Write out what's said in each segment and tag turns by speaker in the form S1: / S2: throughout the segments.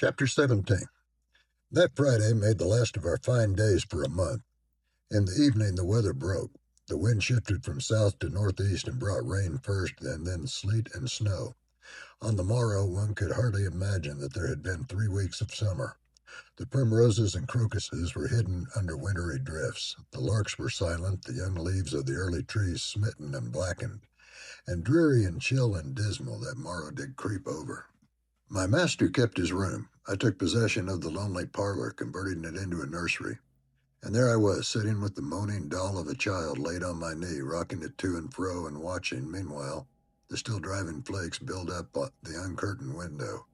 S1: Chapter 17. That Friday made the last of our fine days for a month. In the evening, the weather broke. The wind shifted from south to northeast and brought rain first, and then sleet and snow. On the morrow, one could hardly imagine that there had been 3 weeks of summer. The primroses and crocuses were hidden under wintry drifts. The larks were silent, the young leaves of the early trees smitten and blackened, and dreary and chill and dismal that morrow did creep over. My master kept his room. I took possession of the lonely parlor, converting it into a nursery. And there I was, sitting with the moaning doll of a child laid on my knee, rocking it to and fro and watching, meanwhile, the still driving flakes build up the uncurtained window.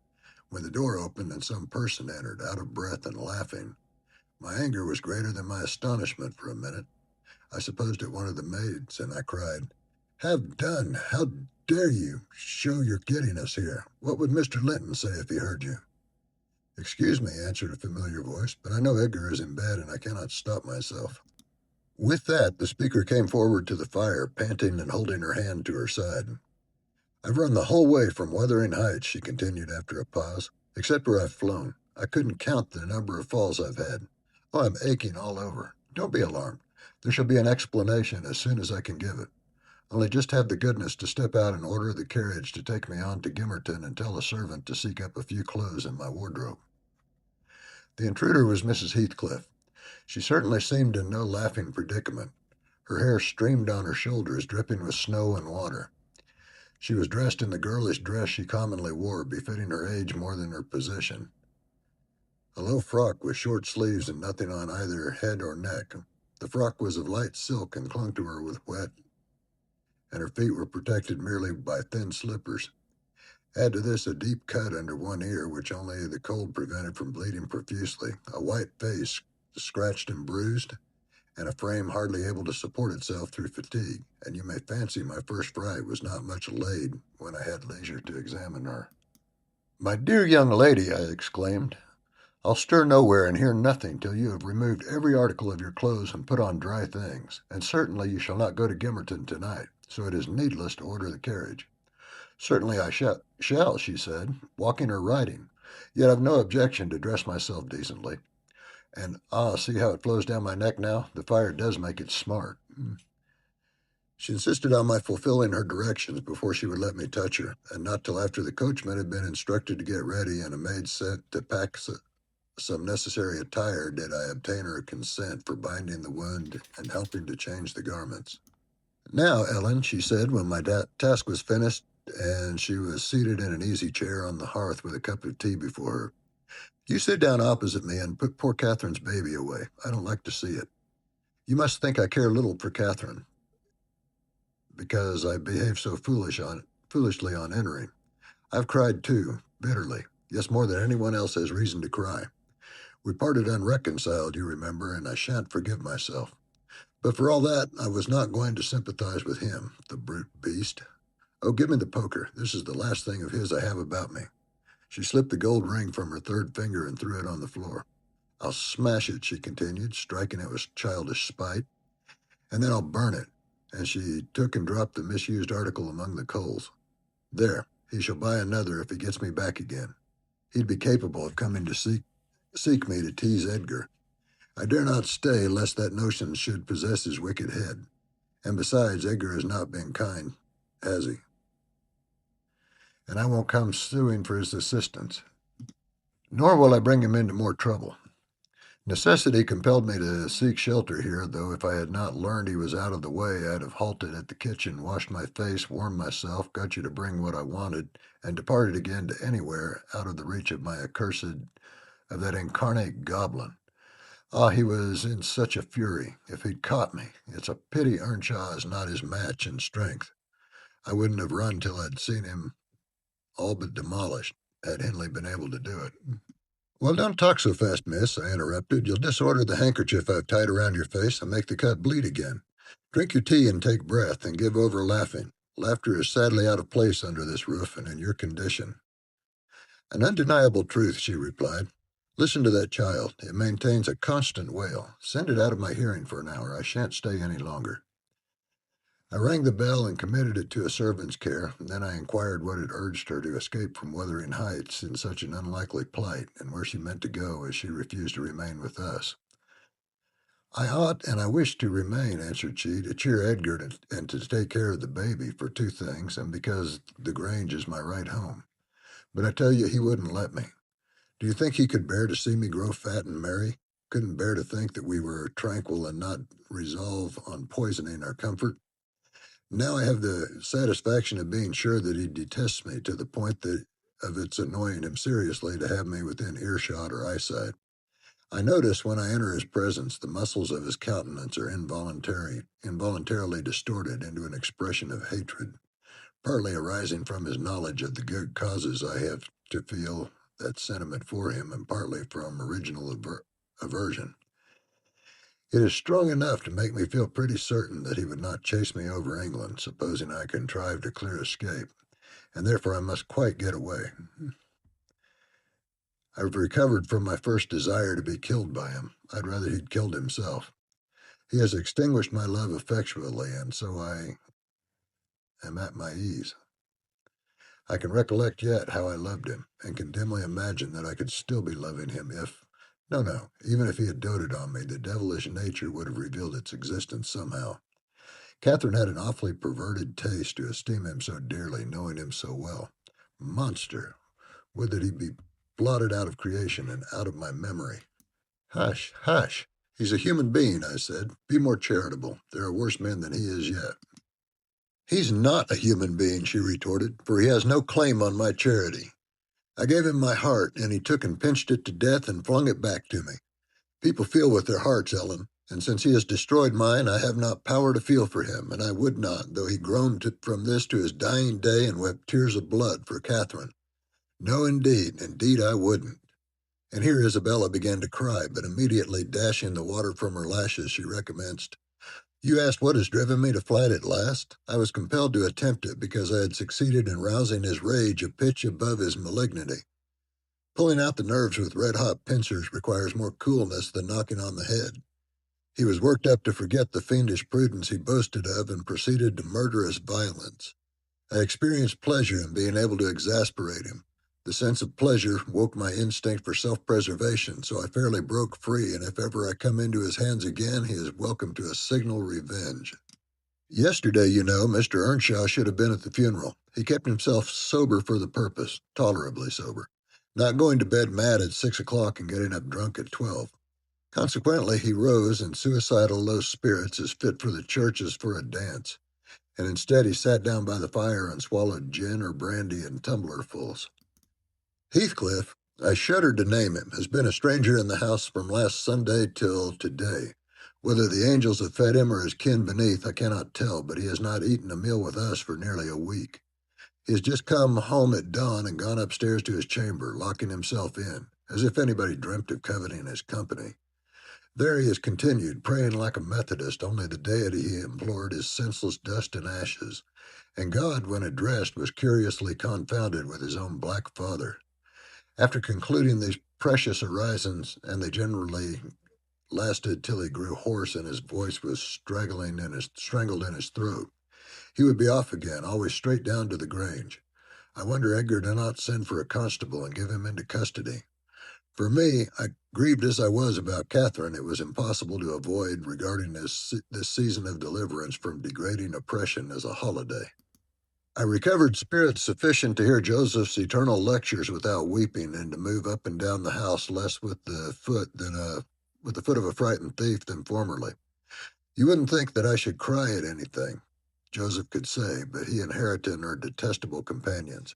S1: When the door opened and some person entered, out of breath and laughing, my anger was greater than my astonishment for a minute. I supposed it one of the maids, and I cried, "Have done! How dare you show you're getting us here? What would Mr. Linton say if he heard you?" "Excuse me," answered a familiar voice, "but I know Edgar is in bed and I cannot stop myself." With that, the speaker came forward to the fire, panting and holding her hand to her side. "I've run the whole way from Wuthering Heights," she continued after a pause, "except where I've flown. I couldn't count the number of falls I've had. Oh, I'm aching all over. Don't be alarmed. There shall be an explanation as soon as I can give it. Only just have the goodness to step out and order the carriage to take me on to Gimmerton and tell a servant to seek up a few clothes in my wardrobe." The intruder was Mrs. Heathcliff. She certainly seemed in no laughing predicament. Her hair streamed on her shoulders, dripping with snow and water. She was dressed in the girlish dress she commonly wore, befitting her age more than her position. A low frock with short sleeves and nothing on either head or neck. The frock was of light silk and clung to her with wet, and her feet were protected merely by thin slippers. Add to this a deep cut under one ear, which only the cold prevented from bleeding profusely, a white face, scratched and bruised, and a frame hardly able to support itself through fatigue, and you may fancy my first fright was not much allayed when I had leisure to examine her. "My dear young lady," I exclaimed, "I'll stir nowhere and hear nothing till you have removed every article of your clothes and put on dry things, and certainly you shall not go to Gimmerton tonight, so it is needless to order the carriage." "Certainly I shall," she said, "walking or riding. Yet I've no objection to dress myself decently. And, see how it flows down my neck now? The fire does make it smart." She insisted on my fulfilling her directions before she would let me touch her, and not till after the coachman had been instructed to get ready and a maid sent to pack some necessary attire did I obtain her consent for binding the wound and helping to change the garments. "Now, Ellen," she said when my task was finished and she was seated in an easy chair on the hearth with a cup of tea before her, "you sit down opposite me and put poor Catherine's baby away. I don't like to see it. You must think I care little for Catherine, because I behaved so foolishly on entering. I've cried too, bitterly. Yes, more than anyone else has reason to cry. We parted unreconciled, you remember, and I shan't forgive myself. But for all that, I was not going to sympathize with him, the brute beast. Oh, give me the poker. This is the last thing of his I have about me." She slipped the gold ring from her third finger and threw it on the floor. "I'll smash it," she continued, striking it with childish spite, "and then I'll burn it." And she took and dropped the misused article among the coals. "There, he shall buy another if he gets me back again. He'd be capable of coming to seek me to tease Edgar. I dare not stay, lest that notion should possess his wicked head. And besides, Edgar has not been kind, has he? And I won't come suing for his assistance. Nor will I bring him into more trouble. Necessity compelled me to seek shelter here, though if I had not learned he was out of the way, I'd have halted at the kitchen, washed my face, warmed myself, got you to bring what I wanted, and departed again to anywhere out of the reach of that incarnate goblin. He was in such a fury. If he'd caught me, it's a pity Earnshaw is not his match in strength. I wouldn't have run till I'd seen him all but demolished, had Henley been able to do it. "Well, don't talk so fast, miss," I interrupted. "You'll disorder the handkerchief I've tied around your face and make the cut bleed again. Drink your tea and take breath, and give over laughing. Laughter is sadly out of place under this roof and in your condition." "An undeniable truth," she replied. "Listen to that child. It maintains a constant wail. Send it out of my hearing for an hour. I shan't stay any longer." I rang the bell and committed it to a servant's care, and then I inquired what had urged her to escape from Wuthering Heights in such an unlikely plight, and where she meant to go as she refused to remain with us. I ought and I wish to remain, answered she, to cheer Edgar and to take care of the baby, for two things, and because the Grange is my right home. But I tell you, he wouldn't let me. Do you think he could bear to see me grow fat and merry? Couldn't bear to think that we were tranquil and not resolve on poisoning our comfort? Now I have the satisfaction of being sure that he detests me to the point of its annoying him seriously to have me within earshot or eyesight. I notice when I enter his presence, the muscles of his countenance are involuntarily distorted into an expression of hatred, partly arising from his knowledge of the good causes I have to feel that sentiment for him, and partly from original aversion. It is strong enough to make me feel pretty certain that he would not chase me over England, supposing I contrived a clear escape, and therefore I must quite get away. I've recovered from my first desire to be killed by him. I'd rather he'd killed himself. He has extinguished my love effectually, and so I am at my ease. I can recollect yet how I loved him, and can dimly imagine that I could still be loving him if, no, even if he had doted on me, the devilish nature would have revealed its existence somehow. Catherine had an awfully perverted taste to esteem him so dearly, knowing him so well. Monster! Would that he be blotted out of creation and out of my memory. Hush, hush! He's a human being, I said. Be more charitable. There are worse men than he is yet. He's not a human being, she retorted, for he has no claim on my charity. I gave him my heart, and he took and pinched it to death and flung it back to me. People feel with their hearts, Ellen, and since he has destroyed mine, I have not power to feel for him, and I would not, though he groaned from this to his dying day and wept tears of blood for Catherine. No, indeed I wouldn't. And here Isabella began to cry, but immediately dashing the water from her lashes, she recommenced. You asked what has driven me to flight at last? I was compelled to attempt it because I had succeeded in rousing his rage a pitch above his malignity. Pulling out the nerves with red-hot pincers requires more coolness than knocking on the head. He was worked up to forget the fiendish prudence he boasted of and proceeded to murderous violence. I experienced pleasure in being able to exasperate him. The sense of pleasure woke my instinct for self-preservation, so I fairly broke free, and if ever I come into his hands again, he is welcome to a signal revenge. Yesterday, you know, Mr. Earnshaw should have been at the funeral. He kept himself sober for the purpose, tolerably sober, not going to bed mad at 6 o'clock and getting up drunk at 12. Consequently, he rose in suicidal low spirits as fit for the church as for a dance, and instead he sat down by the fire and swallowed gin or brandy in tumblerfuls. Heathcliff, I shudder to name him, has been a stranger in the house from last Sunday till today. Whether the angels have fed him or his kin beneath, I cannot tell, but he has not eaten a meal with us for nearly a week. He has just come home at dawn and gone upstairs to his chamber, locking himself in, as if anybody dreamt of coveting his company. There he has continued, praying like a Methodist, only the deity he implored is senseless dust and ashes, and God, when addressed, was curiously confounded with his own black father. After concluding these precious orisons, and they generally lasted till he grew hoarse and his voice was strangled in his throat, he would be off again, always straight down to the Grange. I wonder Edgar did not send for a constable and give him into custody. For me, grieved as I was about Catherine, it was impossible to avoid regarding this season of deliverance from degrading oppression as a holiday. I recovered spirits sufficient to hear Joseph's eternal lectures without weeping, and to move up and down the house less with the foot of a frightened thief than formerly. You wouldn't think that I should cry at anything, Joseph could say, but he and Harriton are detestable companions.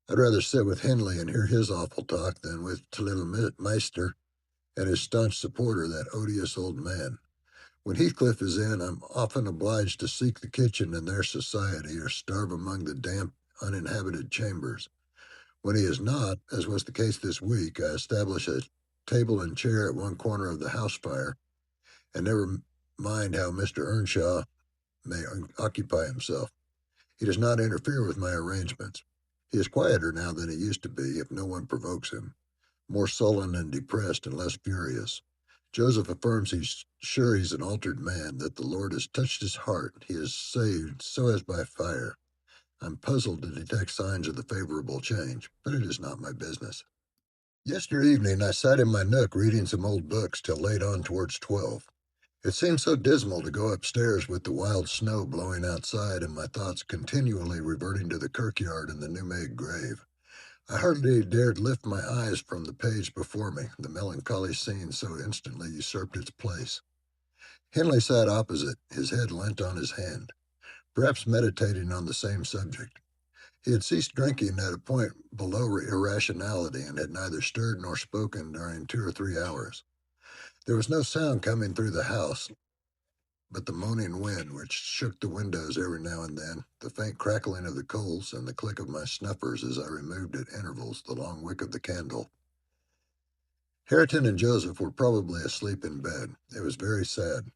S1: I'd rather sit with Henley and hear his awful talk than with little Meister and his staunch supporter, that odious old man. When Heathcliff is in, I'm often obliged to seek the kitchen in their society or starve among the damp, uninhabited chambers. When he is not, as was the case this week, I establish a table and chair at one corner of the house fire, and never mind how Mr. Earnshaw may occupy himself. He does not interfere with my arrangements. He is quieter now than he used to be, if no one provokes him, more sullen and depressed and less furious. Joseph affirms he's sure he's an altered man, that the Lord has touched his heart. He is saved, so as by fire. I'm puzzled to detect signs of the favorable change, but it is not my business. Yesterday evening I sat in my nook reading some old books till late on towards 12. It seemed so dismal to go upstairs with the wild snow blowing outside and my thoughts continually reverting to the kirkyard and the new-made grave. I hardly dared lift my eyes from the page before me, the melancholy scene so instantly usurped its place. Henley sat opposite, his head leant on his hand, perhaps meditating on the same subject. He had ceased drinking at a point below irrationality and had neither stirred nor spoken during 2 or 3 hours. There was no sound coming through the house but the moaning wind which shook the windows every now and then, the faint crackling of the coals, and the click of my snuffers as I removed at intervals the long wick of the candle. Hareton and Joseph were probably asleep in bed. It was very sad.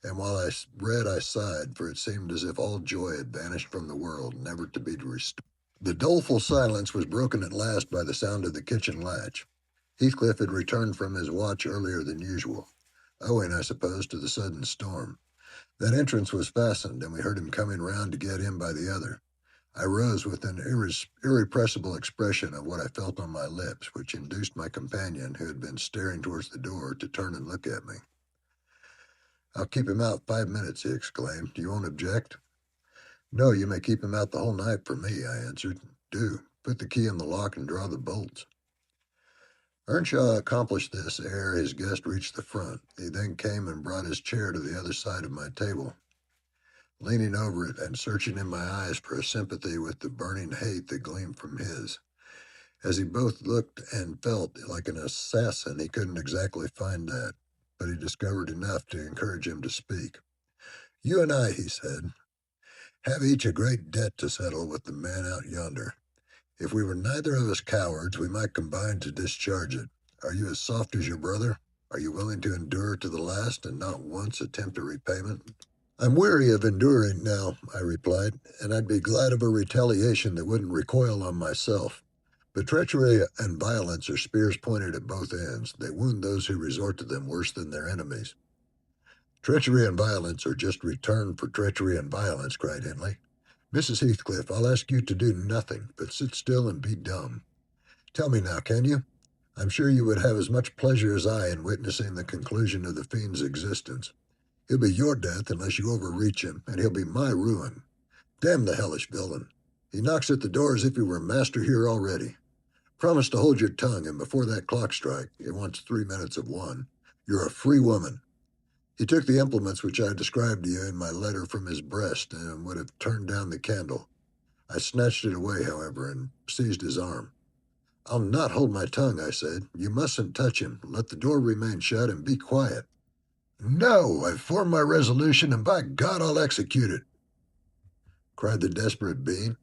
S1: And while I read, I sighed, for it seemed as if all joy had vanished from the world, never to be restored. The doleful silence was broken at last by the sound of the kitchen latch. Heathcliff had returned from his watch earlier than usual, owing, I suppose, to the sudden storm. That entrance was fastened, and we heard him coming round to get in by the other. I rose with an irrepressible expression of what I felt on my lips, which induced my companion, who had been staring towards the door, to turn and look at me. "I'll keep him out 5 minutes," he exclaimed. "You won't object?" "No, you may keep him out the whole night for me," I answered. "Do. Put the key in the lock and draw the bolts." Earnshaw accomplished this ere his guest reached the front. He then came and brought his chair to the other side of my table, leaning over it and searching in my eyes for a sympathy with the burning hate that gleamed from his. As he both looked and felt like an assassin, he couldn't exactly find that, but he discovered enough to encourage him to speak. "You and I," he said, "have each a great debt to settle with the man out yonder. If we were neither of us cowards, we might combine to discharge it. Are you as soft as your brother? Are you willing to endure to the last and not once attempt a repayment?" "I'm weary of enduring now," I replied, "and I'd be glad of a retaliation that wouldn't recoil on myself. But treachery and violence are spears pointed at both ends. They wound those who resort to them worse than their enemies." "Treachery and violence are just return for treachery and violence," cried Henley. "Mrs. Heathcliff, I'll ask you to do nothing, but sit still and be dumb. Tell me now, can you? I'm sure you would have as much pleasure as I in witnessing the conclusion of the fiend's existence. He'll be your death unless you overreach him, and he'll be my ruin. Damn the hellish villain. He knocks at the door as if he were master here already. Promise to hold your tongue, and before that clock strike, it wants 3 minutes of 1, you're a free woman." He took the implements which I described to you in my letter from his breast and would have turned down the candle. I snatched it away, however, and seized his arm. "I'll not hold my tongue," I said. "You mustn't touch him. Let the door remain shut and be quiet." "No, I've formed my resolution, and by God I'll execute it," cried the desperate being.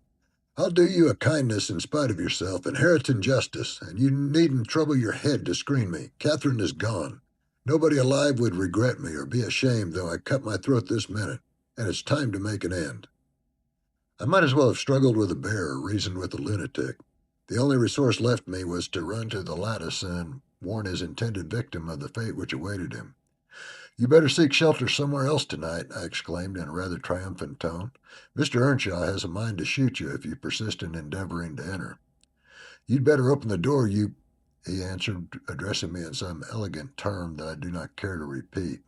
S1: "I'll do you a kindness in spite of yourself, and Hareton justice, and you needn't trouble your head to screen me. Catherine is gone. Nobody alive would regret me or be ashamed, though I cut my throat this minute, and it's time to make an end." I might as well have struggled with a bear or reasoned with a lunatic. The only resource left me was to run to the lattice and warn his intended victim of the fate which awaited him. "You better seek shelter somewhere else tonight," I exclaimed in a rather triumphant tone. "Mr. Earnshaw has a mind to shoot you if you persist in endeavoring to enter." "You'd better open the door, he answered, addressing me in some elegant term that I do not care to repeat.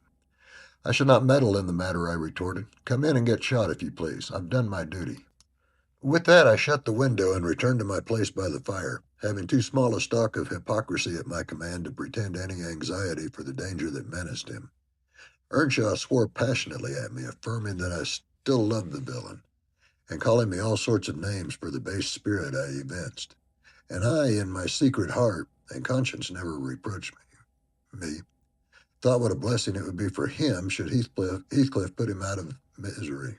S1: "I shall not meddle in the matter," I retorted. "Come in and get shot, if you please. I've done my duty." With that, I shut the window and returned to my place by the fire, having too small a stock of hypocrisy at my command to pretend any anxiety for the danger that menaced him. Earnshaw swore passionately at me, affirming that I still loved the villain, and calling me all sorts of names for the base spirit I evinced. And I, in my secret heart, and conscience never reproached me, thought what a blessing it would be for him should Heathcliff put him out of misery,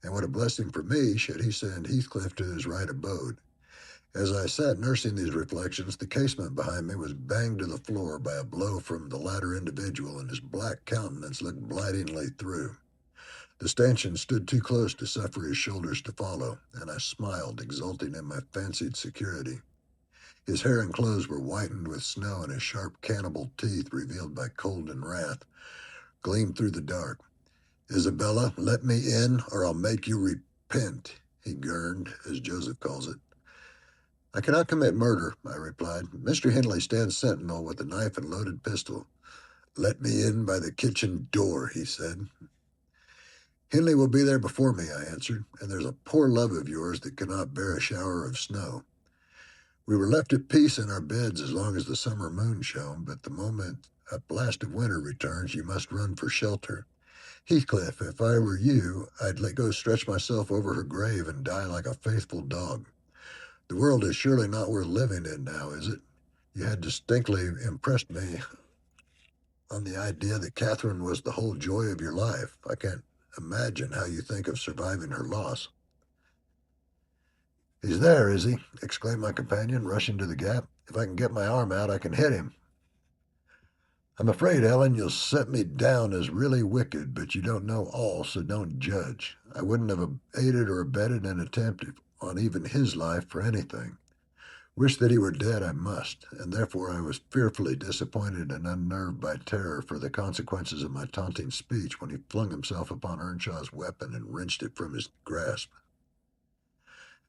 S1: and what a blessing for me should he send Heathcliff to his right abode. As I sat nursing these reflections, the casement behind me was banged to the floor by a blow from the latter individual, and his black countenance looked blightingly through. The stanchion stood too close to suffer his shoulders to follow, and I smiled, exulting in my fancied security. His hair and clothes were whitened with snow, and his sharp cannibal teeth, revealed by cold and wrath, gleamed through the dark. "Isabella, let me in, or I'll make you repent," he gurned, as Joseph calls it. "I cannot commit murder," I replied. "Mr. Hindley stands sentinel with a knife and loaded pistol." "Let me in by the kitchen door," he said. "Hindley will be there before me," I answered, "and there's a poor love of yours that cannot bear a shower of snow." We were left at peace in our beds as long as the summer moon shone, but the moment a blast of winter returns, you must run for shelter. "Heathcliff, if I were you, I'd let go stretch myself over her grave and die like a faithful dog. The world is surely not worth living in now, is it? You had distinctly impressed me on the idea that Catherine was the whole joy of your life. I can't imagine how you think of surviving her loss." "He's there, is he?" exclaimed my companion, rushing to the gap. "If I can get my arm out, I can hit him." "I'm afraid, Ellen, you'll set me down as really wicked, but you don't know all, so don't judge. I wouldn't have aided or abetted an attempt on even his life for anything. Wish that he were dead I must, and therefore I was fearfully disappointed and unnerved by terror for the consequences of my taunting speech when he flung himself upon Earnshaw's weapon and wrenched it from his grasp.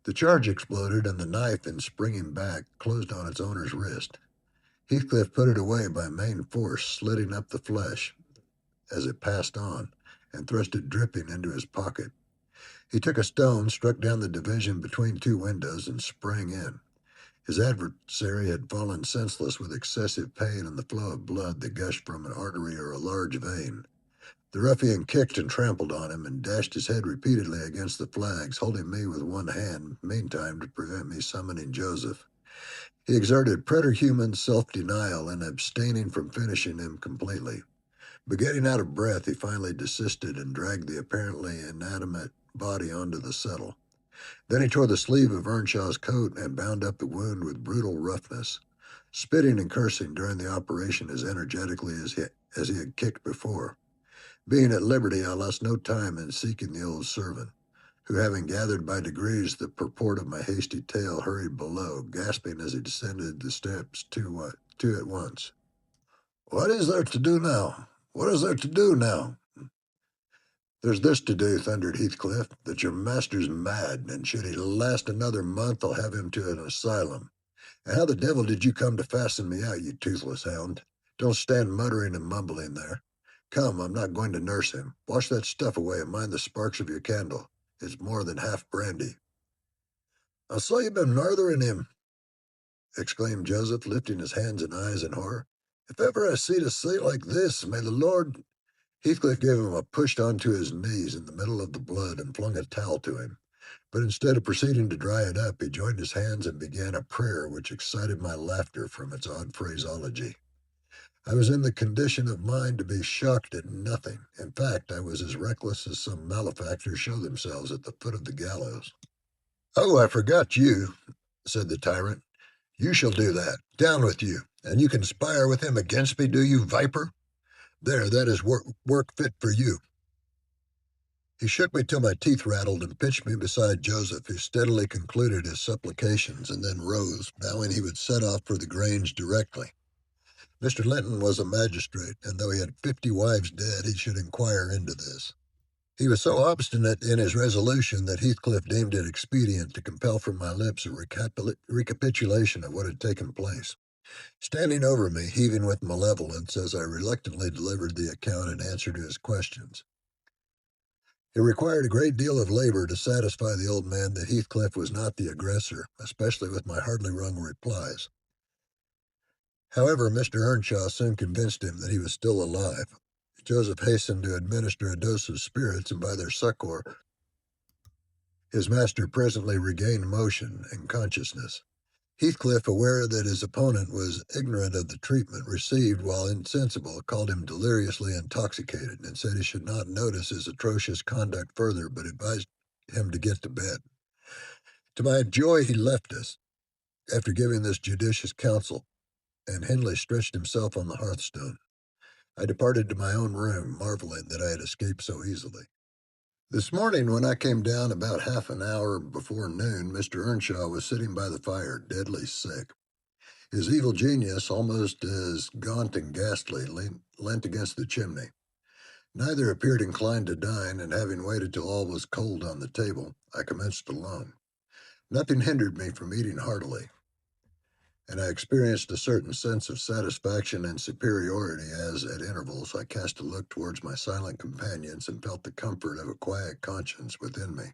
S1: The charge exploded, and the knife, in springing back, closed on its owner's wrist. Heathcliff put it away by main force, slitting up the flesh as it passed on, and thrust it dripping into his pocket. He took a stone, struck down the division between two windows, and sprang in. His adversary had fallen senseless with excessive pain and the flow of blood that gushed from an artery or a large vein. The ruffian kicked and trampled on him and dashed his head repeatedly against the flags, holding me with one hand, meantime, to prevent me summoning Joseph. He exerted preterhuman self-denial in abstaining from finishing him completely. But getting out of breath, he finally desisted and dragged the apparently inanimate body onto the settle. Then he tore the sleeve of Earnshaw's coat and bound up the wound with brutal roughness, spitting and cursing during the operation as energetically as he had kicked before. Being at liberty, I lost no time in seeking the old servant, who, having gathered by degrees the purport of my hasty tale, hurried below, gasping as he descended the steps two at once. "What is there to do now? What is there to do now?" "There's this to do," thundered Heathcliff, "that your master's mad, and should he last another month, I'll have him to an asylum. And how the devil did you come to fasten me out, you toothless hound? Don't stand muttering and mumbling there. Come, I'm not going to nurse him. Wash that stuff away and mind the sparks of your candle. It's more than half brandy." "I saw you been murthering him," exclaimed Joseph, lifting his hands and eyes in horror. "If ever I see a sight like this, may the Lord—" Heathcliff gave him a push onto his knees in the middle of the blood and flung a towel to him. But instead of proceeding to dry it up, he joined his hands and began a prayer which excited my laughter from its odd phraseology. I was in the condition of mind to be shocked at nothing. In fact, I was as reckless as some malefactors show themselves at the foot of the gallows. "Oh, I forgot you," said the tyrant. "You shall do that. Down with you. And you conspire with him against me, do you, viper? There, that is work fit for you." He shook me till my teeth rattled and pitched me beside Joseph, who steadily concluded his supplications and then rose, vowing he would set off for the Grange directly. Mr. Linton was a magistrate, and though he had 50 wives dead, he should inquire into this. He was so obstinate in his resolution that Heathcliff deemed it expedient to compel from my lips a recapitulation of what had taken place. Standing over me, heaving with malevolence, as I reluctantly delivered the account in answer to his questions. It required a great deal of labor to satisfy the old man that Heathcliff was not the aggressor, especially with my hardly wrung replies. However, Mr. Earnshaw soon convinced him that he was still alive. Joseph hastened to administer a dose of spirits, and by their succor, his master presently regained motion and consciousness. Heathcliff, aware that his opponent was ignorant of the treatment received while insensible, called him deliriously intoxicated and said he should not notice his atrocious conduct further, but advised him to get to bed. To my joy, he left us, after giving this judicious counsel, and Hindley stretched himself on the hearthstone. I departed to my own room, marveling that I had escaped so easily. This morning, when I came down about half an hour before noon, Mr. Earnshaw was sitting by the fire, deadly sick. His evil genius, almost as gaunt and ghastly, leant against the chimney. Neither appeared inclined to dine, and having waited till all was cold on the table, I commenced alone. Nothing hindered me from eating heartily, and I experienced a certain sense of satisfaction and superiority as, at intervals, I cast a look towards my silent companions and felt the comfort of a quiet conscience within me.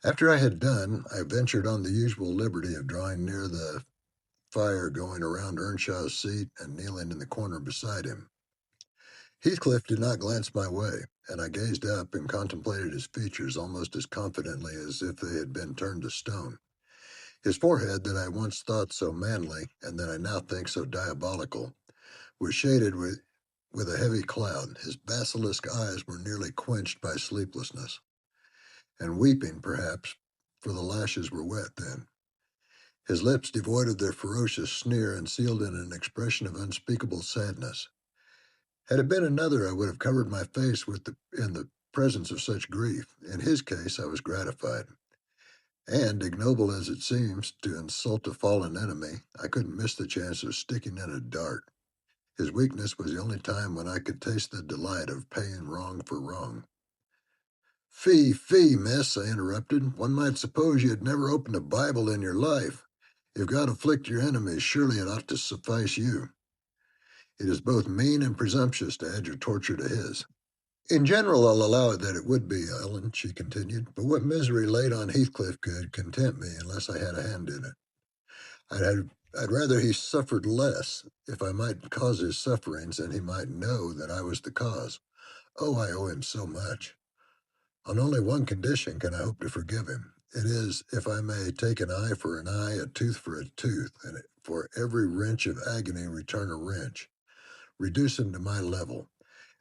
S1: After I had done, I ventured on the usual liberty of drawing near the fire, going around Earnshaw's seat and kneeling in the corner beside him. Heathcliff did not glance my way, and I gazed up and contemplated his features almost as confidently as if they had been turned to stone. His forehead, that I once thought so manly, and that I now think so diabolical, was shaded with a heavy cloud. His basilisk eyes were nearly quenched by sleeplessness, and weeping, perhaps, for the lashes were wet then. His lips, devoid of their ferocious sneer and sealed in an expression of unspeakable sadness. Had it been another, I would have covered my face in the presence of such grief. In his case, I was gratified. And, ignoble as it seems to insult a fallen enemy, I couldn't miss the chance of sticking in a dart. His weakness was the only time when I could taste the delight of paying wrong for wrong. "Fie, fie, miss," I interrupted. "One might suppose you had never opened a Bible in your life. If God afflict your enemies, surely it ought to suffice you. It is both mean and presumptuous to add your torture to his." "In general, I'll allow it that it would be, Ellen," she continued, "but what misery laid on Heathcliff could content me unless I had a hand in it. I'd rather he suffered less, if I might cause his sufferings, and he might know that I was the cause. Oh, I owe him so much. On only one condition can I hope to forgive him. It is, if I may take an eye for an eye, a tooth for a tooth, and for every wrench of agony return a wrench. Reduce him to my level.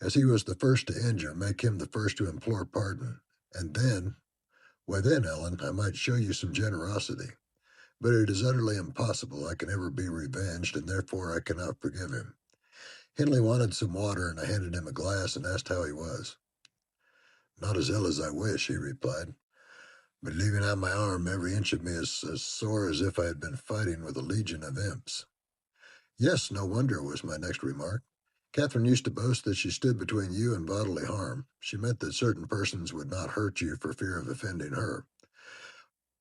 S1: As he was the first to injure, make him the first to implore pardon. And then, why then, Ellen, I might show you some generosity. But it is utterly impossible I can ever be revenged, and therefore I cannot forgive him." Hindley wanted some water, and I handed him a glass and asked how he was. "Not as ill as I wish," he replied, "but leaving out my arm, every inch of me is as sore as if I had been fighting with a legion of imps." "Yes, no wonder," was my next remark. "Catherine used to boast that she stood between you and bodily harm. She meant that certain persons would not hurt you for fear of offending her.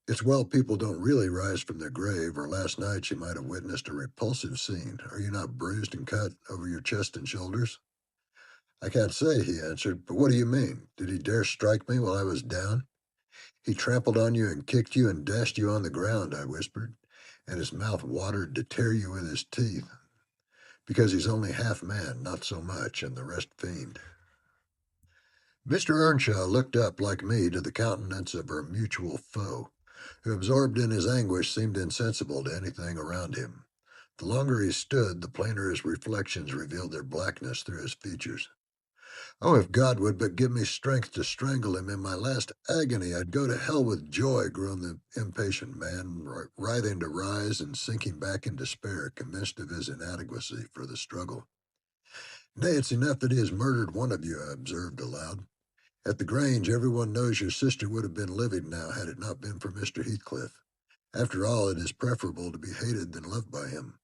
S1: It's well people don't really rise from their grave, or last night you might have witnessed a repulsive scene. Are you not bruised and cut over your chest and shoulders?" "I can't say," he answered, "but what do you mean? Did he dare strike me while I was down?" "He trampled on you and kicked you and dashed you on the ground," I whispered, "and his mouth watered to tear you with his teeth, because he's only half man, not so much, and the rest fiend." Mr. Earnshaw looked up, like me, to the countenance of our mutual foe, who, absorbed in his anguish, seemed insensible to anything around him. The longer he stood, the plainer his reflections revealed their blackness through his features. "Oh, if God would but give me strength to strangle him in my last agony, I'd go to hell with joy," groaned the impatient man, writhing to rise and sinking back in despair, convinced of his inadequacy for the struggle. "Nay, it's enough that he has murdered one of you," I observed aloud. "At the Grange, everyone knows your sister would have been living now had it not been for Mr. Heathcliff. After all, it is preferable to be hated than loved by him.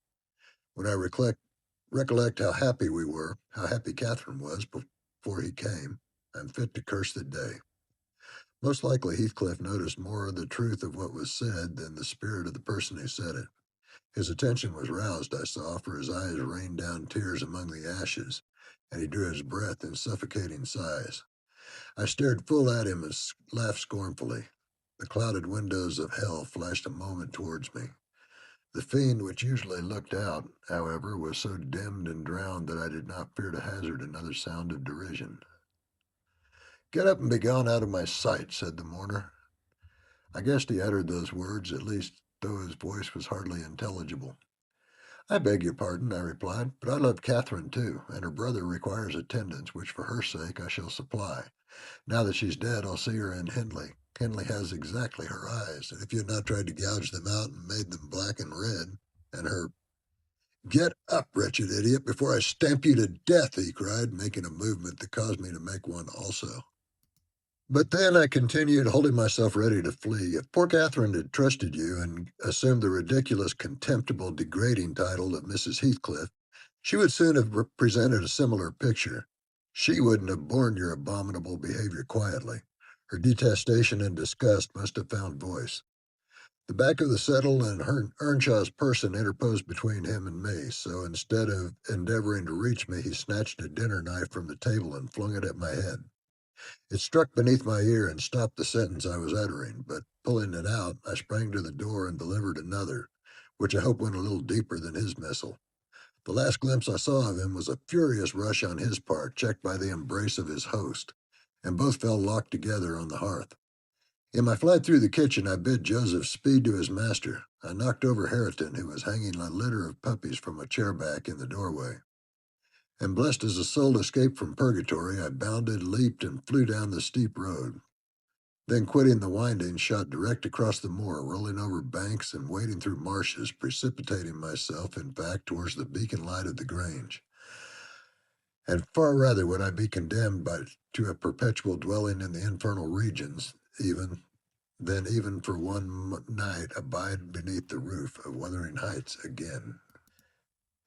S1: When I recollect how happy we were, how happy Catherine was before he came, I'm fit to curse the day." Most likely Heathcliff noticed more of the truth of what was said than the spirit of the person who said it. His attention was roused, I saw, for his eyes rained down tears among the ashes, and he drew his breath in suffocating sighs. I stared full at him and laughed scornfully. The clouded windows of hell flashed a moment towards me. The fiend, which usually looked out, however, was so dimmed and drowned that I did not fear to hazard another sound of derision. "Get up and be gone out of my sight," said the mourner. I guessed he uttered those words, at least, though his voice was hardly intelligible. "I beg your pardon," I replied, "but I love Catherine too, and her brother requires attendance, which for her sake I shall supply. Now that she's dead, I'll see her in Hindley. Hindley has exactly her eyes, and if you had not tried to gouge them out and made them black and red, and her—" "Get up, wretched idiot, before I stamp you to death," he cried, making a movement that caused me to make one also. But then I continued, holding myself ready to flee. If poor Catherine had trusted you and assumed the ridiculous, contemptible, degrading title of Mrs. Heathcliff, she would soon have presented a similar picture. She wouldn't have borne your abominable behavior quietly. Her detestation and disgust must have found voice. The back of the settle and Earnshaw's person interposed between him and me, so instead of endeavoring to reach me, he snatched a dinner knife from the table and flung it at my head. It struck beneath my ear and stopped the sentence I was uttering, but pulling it out, I sprang to the door and delivered another, which I hope went a little deeper than his missile. The last glimpse I saw of him was a furious rush on his part, checked by the embrace of his host, and both fell locked together on the hearth. In my flight through the kitchen, I bid Joseph speed to his master. I knocked over Harriton, who was hanging a litter of puppies from a chair back in the doorway. And blessed as a soul escaped from purgatory, I bounded, leaped, and flew down the steep road. Then, quitting the winding, shot direct across the moor, rolling over banks and wading through marshes, precipitating myself, in fact, towards the beacon light of the Grange. And far rather would I be condemned to a perpetual dwelling in the infernal regions, than even for one night abide beneath the roof of Wuthering Heights again.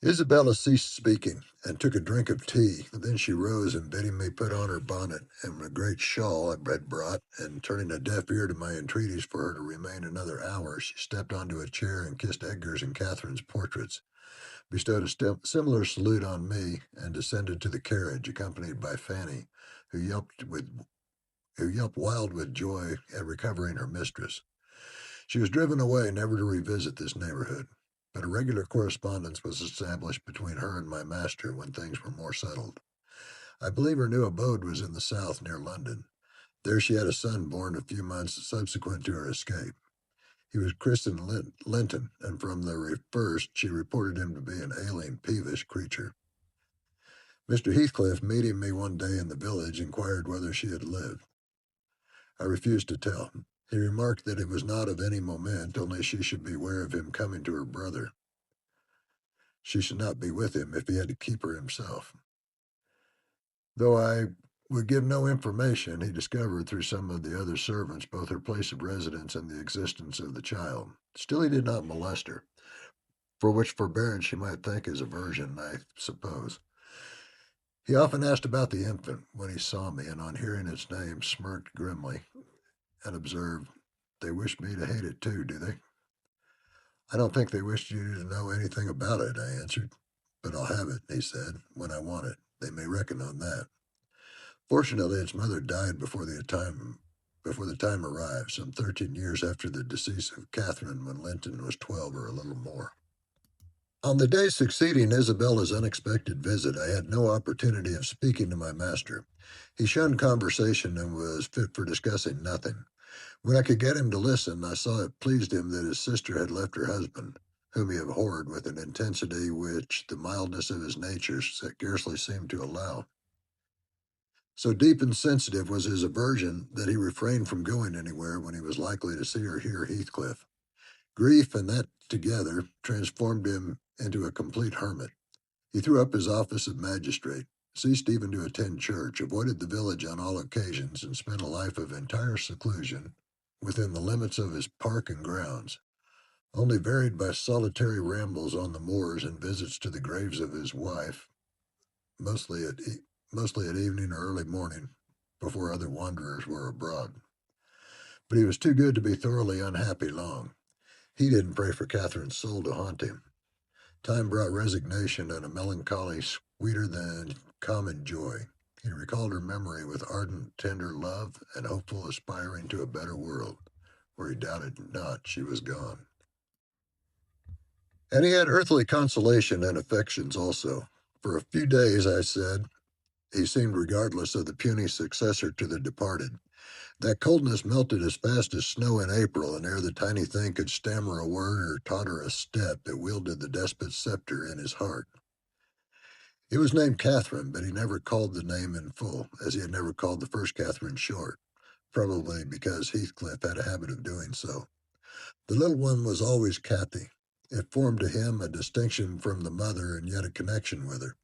S1: Isabella ceased speaking and took a drink of tea. Then she rose and bidding me put on her bonnet and a great shawl I had brought, and turning a deaf ear to my entreaties for her to remain another hour, she stepped onto a chair and kissed Edgar's and Catherine's portraits, bestowed a similar salute on me, and descended to the carriage, accompanied by Fanny, who yelped wild with joy at recovering her mistress. She was driven away, never to revisit this neighborhood, but a regular correspondence was established between her and my master when things were more settled. I believe her new abode was in the south, near London. There she had a son born a few months subsequent to her escape. He was christened Linton, and from the first she reported him to be an ailing, peevish creature. Mr. Heathcliff, meeting me one day in the village, inquired whether she had lived. I refused to tell. He remarked that it was not of any moment, only she should beware of him coming to her brother. She should not be with him if he had to keep her himself. Though I would give no information, he discovered through some of the other servants both her place of residence and the existence of the child. Still, he did not molest her, for which forbearance she might thank his aversion, I suppose. He often asked about the infant when he saw me, and on hearing its name, smirked grimly and observed, "They wish me to hate it too, do they?" "I don't think they wish you to know anything about it," I answered. "But I'll have it," he said, "when I want it. They may reckon on that." Fortunately, its mother died before the time arrived, some 13 years after the decease of Catherine, when Linton was 12 or a little more. On the day succeeding Isabella's unexpected visit, I had no opportunity of speaking to my master. He shunned conversation and was fit for discussing nothing. When I could get him to listen, I saw it pleased him that his sister had left her husband, whom he abhorred with an intensity which the mildness of his nature scarcely seemed to allow. So deep and sensitive was his aversion that he refrained from going anywhere when he was likely to see or hear Heathcliff. Grief and that together transformed him into a complete hermit. He threw up his office of magistrate, ceased even to attend church, avoided the village on all occasions, and spent a life of entire seclusion within the limits of his park and grounds, only varied by solitary rambles on the moors and visits to the graves of his wife, mostly at, mostly at evening or early morning, before other wanderers were abroad. But he was too good to be thoroughly unhappy long. He didn't pray for Catherine's soul to haunt him. Time brought resignation and a melancholy sweeter than common joy. He recalled her memory with ardent, tender love and hopeful aspiring to a better world, where he doubted not she was gone. And he had earthly consolation and affections also. For a few days, I said, he seemed regardless of the puny successor to the departed. That coldness melted as fast as snow in April, and ere the tiny thing could stammer a word or totter a step, it wielded the despot's scepter in his heart. It was named Catherine, but he never called the name in full, as he had never called the first Catherine short, probably because Heathcliff had a habit of doing so. The little one was always Cathy. It formed to him a distinction from the mother and yet a connection with her,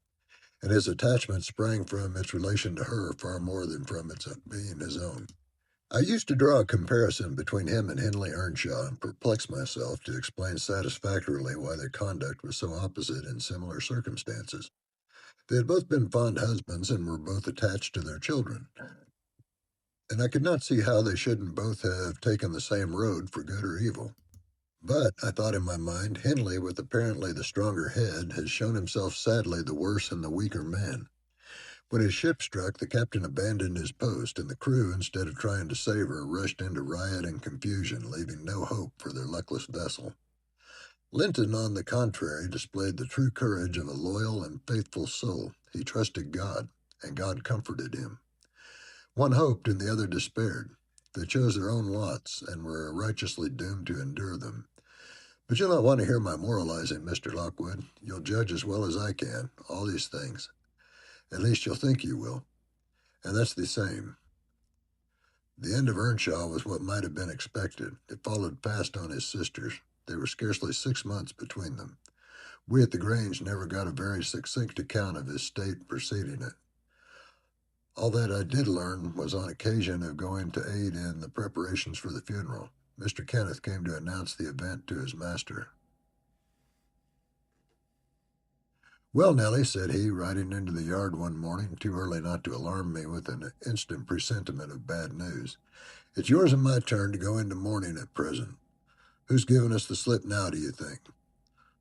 S1: and his attachment sprang from its relation to her far more than from its being his own. I used to draw a comparison between him and Henley Earnshaw and perplex myself to explain satisfactorily why their conduct was so opposite in similar circumstances. They had both been fond husbands and were both attached to their children, and I could not see how they shouldn't both have taken the same road for good or evil. But, I thought in my mind, Henley, with apparently the stronger head, has shown himself sadly the worse and the weaker man. When his ship struck, the captain abandoned his post, and the crew, instead of trying to save her, rushed into riot and confusion, leaving no hope for their luckless vessel. Linton, on the contrary, displayed the true courage of a loyal and faithful soul. He trusted God, and God comforted him. One hoped and the other despaired. They chose their own lots, and were righteously doomed to endure them. But you'll not want to hear my moralizing, Mr. Lockwood. You'll judge as well as I can, all these things. At least you'll think you will. And that's the same. The end of Earnshaw was what might have been expected. It followed fast on his sisters. There were scarcely 6 months between them. We at the Grange never got a very succinct account of his state preceding it. All that I did learn was on occasion of going to aid in the preparations for the funeral. Mr. Kenneth came to announce the event to his master. "Well, Nellie," said he, riding into the yard one morning, too early not to alarm me with an instant presentiment of bad news, "it's yours and my turn to go into mourning at present. Who's giving us the slip now, do you think?"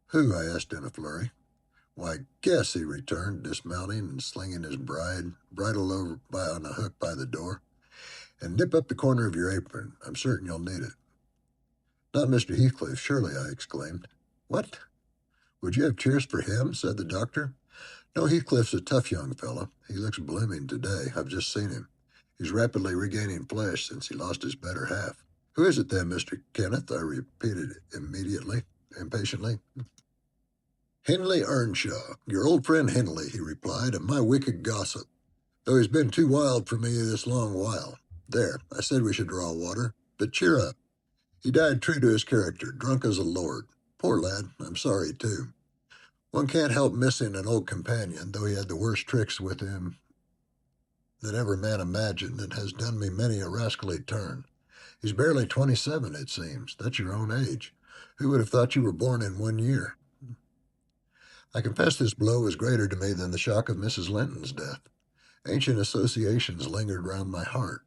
S1: "Who?" I asked in a flurry. "Why, guess," he returned, dismounting and slinging his bridle over on a hook by the door. "And nip up the corner of your apron. I'm certain you'll need it." "Not Mr. Heathcliff, surely," I exclaimed. "What? Would you have cheers for him?" said the doctor. "No, Heathcliff's a tough young fellow. He looks blooming today. I've just seen him. He's rapidly regaining flesh since he lost his better half." "Who is it then, Mr. Kenneth?" I repeated impatiently. "Henley Earnshaw, your old friend Henley," he replied, "and my wicked gossip, though he's been too wild for me this long while. There, I said we should draw water, but cheer up. He died true to his character, drunk as a lord. Poor lad, I'm sorry, too. One can't help missing an old companion, though he had the worst tricks with him that ever man imagined, and has done me many a rascally turn. He's barely 27, it seems. That's your own age. Who would have thought you were born in 1 year? I confess this blow was greater to me than the shock of Mrs. Linton's death. Ancient associations lingered round my heart.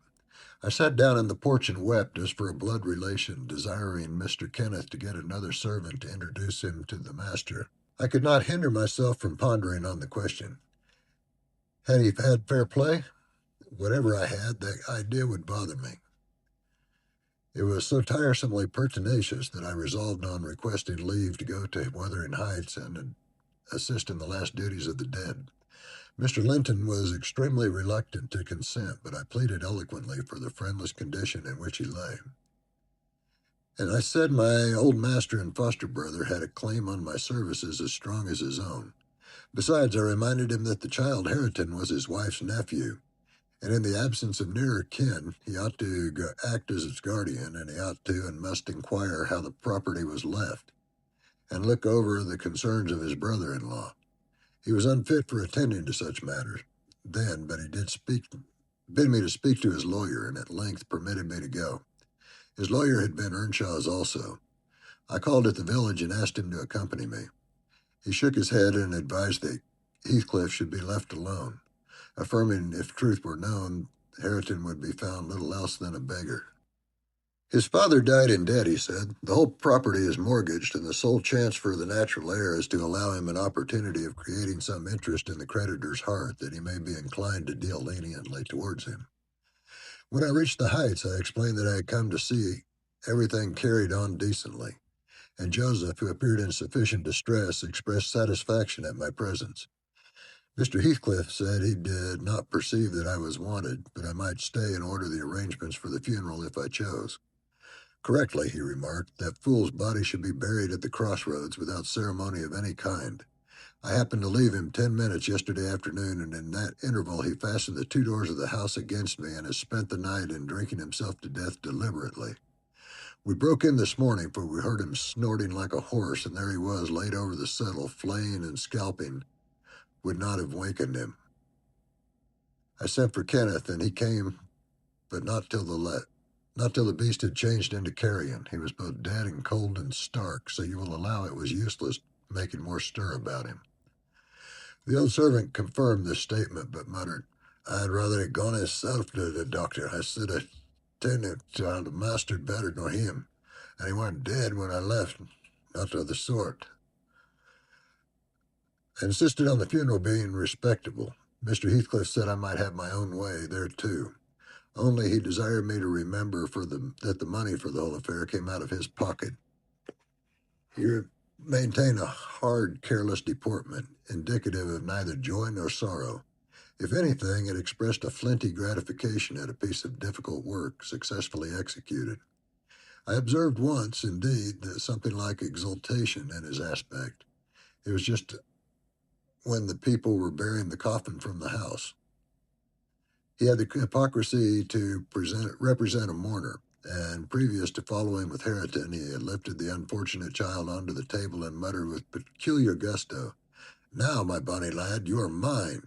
S1: I sat down in the porch and wept as for a blood relation, desiring Mr. Kenneth to get another servant to introduce him to the master. I could not hinder myself from pondering on the question. Had he had fair play? Whatever I had, the idea would bother me. It was so tiresomely pertinacious that I resolved on requesting leave to go to Wuthering Heights and assist in the last duties of the dead. Mr. Linton was extremely reluctant to consent, but I pleaded eloquently for the friendless condition in which he lay. And I said my old master and foster brother had a claim on my services as strong as his own. Besides, I reminded him that the child Hareton was his wife's nephew, and in the absence of nearer kin, he ought to act as its guardian, and he ought to and must inquire how the property was left, and look over the concerns of his brother-in-law. He was unfit for attending to such matters then, but he did bid me to speak to his lawyer, and at length permitted me to go. His lawyer had been Earnshaw's also. I called at the village and asked him to accompany me. He shook his head and advised that Heathcliff should be left alone, affirming if truth were known, Hareton would be found little else than a beggar. "His father died in debt," he said. "The whole property is mortgaged, and the sole chance for the natural heir is to allow him an opportunity of creating some interest in the creditor's heart, that he may be inclined to deal leniently towards him." When I reached the Heights, I explained that I had come to see everything carried on decently, and Joseph, who appeared in sufficient distress, expressed satisfaction at my presence. Mr. Heathcliff said he did not perceive that I was wanted, but I might stay and order the arrangements for the funeral if I chose. "Correctly," he remarked. "That fool's body should be buried at the crossroads without ceremony of any kind. I happened to leave him 10 minutes yesterday afternoon, and in that interval he fastened the 2 doors of the house against me and has spent the night in drinking himself to death deliberately. We broke in this morning, for we heard him snorting like a horse, and there he was, laid over the settle, flaying and scalping. Would not have wakened him. I sent for Kenneth, and he came, but not till the Not till the beast had changed into carrion. He was both dead and cold and stark, so you will allow it was useless making more stir about him. The old servant confirmed this statement, but muttered, I'd rather he'd gone himself to the doctor. I should have tended to the master better nor him, and he weren't dead when I left. Not of the sort. I insisted on the funeral being respectable. Mr. Heathcliff said I might have my own way there, too. Only he desired me to remember that the money for the whole affair came out of his pocket. He maintained a hard, careless deportment, indicative of neither joy nor sorrow. If anything, it expressed a flinty gratification at a piece of difficult work successfully executed. I observed once, indeed, something like exultation in his aspect. It was just when the people were bearing the coffin from the house. He had the hypocrisy to represent a mourner, and previous to following with Hareton, he had lifted the unfortunate child onto the table and muttered with peculiar gusto, Now, my bonny lad, you are mine,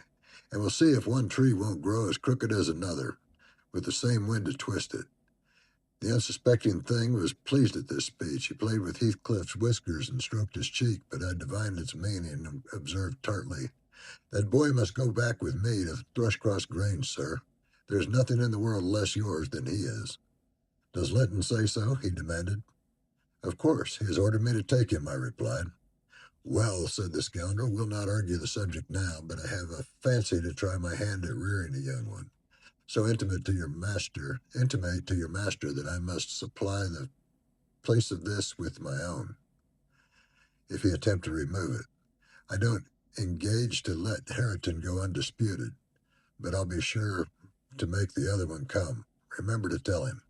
S1: and we'll see if one tree won't grow as crooked as another, with the same wind to twist it. The unsuspecting thing was pleased at this speech. He played with Heathcliff's whiskers and stroked his cheek, but I divined its meaning and observed tartly, That boy must go back with me to Thrushcross Grange, sir. There's nothing in the world less yours than he is. Does Linton say so? He demanded. Of course. He has ordered me to take him, I replied. Well, said the scoundrel, we'll not argue the subject now, but I have a fancy to try my hand at rearing a young one. So intimate to your master that I must supply the place of this with my own, if he attempt to remove it. I don't engage to let Hareton go undisputed, but I'll be sure to make the other one come. Remember to tell him.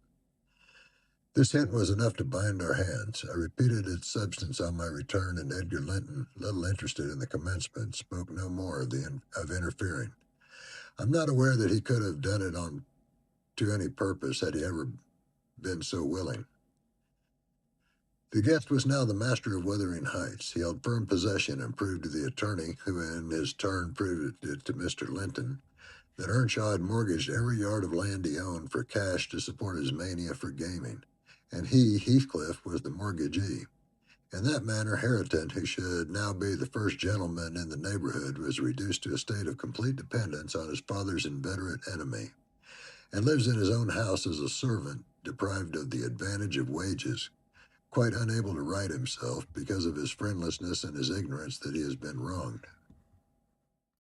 S1: This hint was enough to bind our hands. I repeated its substance on my return, and Edgar Linton, little interested in the commencement, spoke no more of interfering. I'm not aware that he could have done it to any purpose had he ever been so willing. The guest was now the master of Wuthering Heights. He held firm possession and proved to the attorney, who in his turn proved it to Mr. Linton, that Earnshaw had mortgaged every yard of land he owned for cash to support his mania for gaming, and he, Heathcliff, was the mortgagee. In that manner, Hareton, who should now be the first gentleman in the neighborhood, was reduced to a state of complete dependence on his father's inveterate enemy, and lives in his own house as a servant, deprived of the advantage of wages, quite unable to right himself because of his friendlessness and his ignorance that he has been wronged.